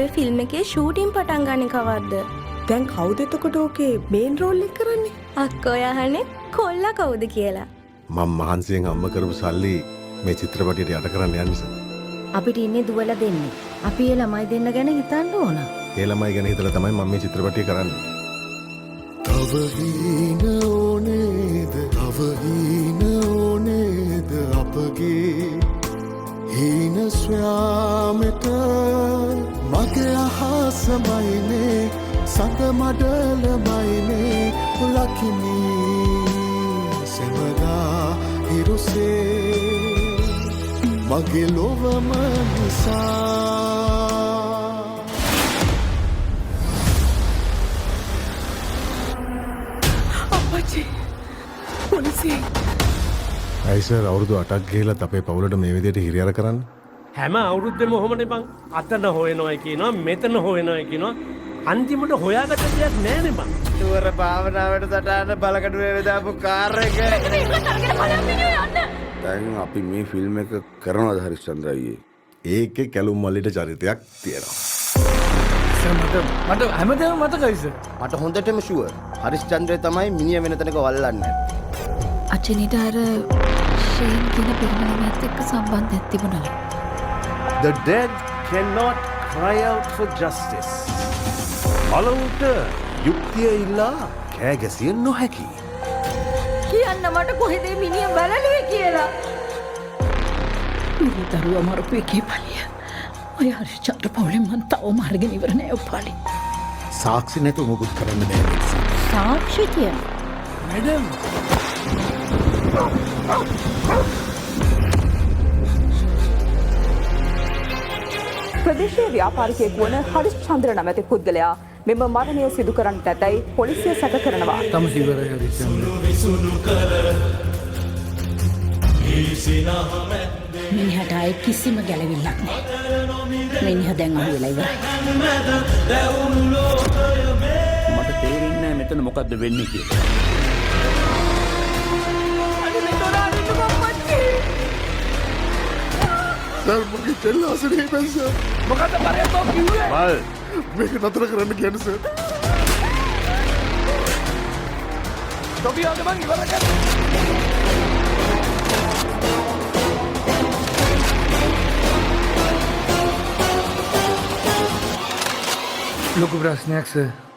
අපේ ෆිල්ම් එකේ ෂූටින් පටන් ගන්න කවද්ද? දැන් කවුද එතකොට ඕකේ මේන් රෝල් එක කරන්නේ? අක්කෝ යහනේ කොල්ලා කවුද කියලා. මම මහන්සියෙන් අම්ම කරපු සල්ලි මේ චිත්‍රපටියට යට කරන්න යන නිසා. අපිට ඉන්නේ දුවලා දෙන්නේ. අපි ඒ ළමයි දෙන්න ගැන හිතන්න ඕන. ඒ ළමයි ගැන හිතලා තමයි මම මේ චිත්‍රපටිය කරන්නේ. තව හීන ඕනේද තව හීන ඕනේද අපගේ හීන ස්වයාමට මගේ අහසමයිනේ සඳ මඩලමයිනේ ලකිනී සෙමදා හිරුසේ මගේ ලොවම නිසා ඇයිසර් අවුරුදු 8ක් ගිහිලත් අපේ පවුලට මේ විදිහට හිරියර කරන්න? හැම අවුරුද්දෙම ඔහොමනේ බං. අතන හොයනවා කියනවා, මෙතන හොයනවා කියනවා. අන්තිමට හොයාගත්ත දෙයක් නෑනේ බං. තුවර භාවනාවට සටහන බලකඩුවේ වෙදාපු කාර් එක. දැන් අපි මේ ෆිල්ම් එක කරනවද හරිස්චන්ද්‍ර අයියේ? ඒකේ කැලුම් මල්ලිට චරිතයක් තියෙනවා. මට හැමදේම මතකයි සර්. මට හොඳටම ෂුවර්. හරිස්චන්ද්‍රය තමයි මිනිහ වෙන තැනක වල්ලන්නේ. අචිනිට අර ෂේන් කියන පිරිමිණියත් එක්ක සම්බන්ධයක් තිබුණා. The dead cannot cry out for justice. බලවුන්ට යුක්තිය ඉල්ලා කෑ ගැසිය නොහැකි. කියන්න මට කොහෙද මිනිහ බලලුවේ කියලා. මේ දරුවා මරපු එකේ පලිය. ඔය හරිචන්ද්‍ර පවුලෙන් මං තවම අරගෙන ඉවර නෑ ඔපාලි. සාක්ෂි නැතුව මොකුත් කරන්න බෑ. සාක්ෂි කියන. මැඩම් ප්‍රදේශීය ව්‍යාපාරිකයෙකු වන හරිස්චන්ද්‍ර නැමැති පුද්ගලයා මෙම මරණය සිදු කරන්නට ඇතැයි පොලිසිය සැක කරනවා. තම සිවරයි හරිස්චන්ද්‍ර. මිනිහට ආයේ කිසිම ගැළවිල්ලක් නෑ. මිනිහ දැන් අහුවෙලා ඉවරයි. මට තේරෙන්නේ නැහැ මෙතන මොකද්ද වෙන්නේ කියලා. සර් මගේ කෙල්ල අසනේ බැස්ස මොකද කරේ කිව්වේ? බල් මේක නතර කරන්න කියන්නේ සර්. ඩොබියාගේ මං ඉවර කරා. ලොකු ප්‍රශ්නයක් සර්.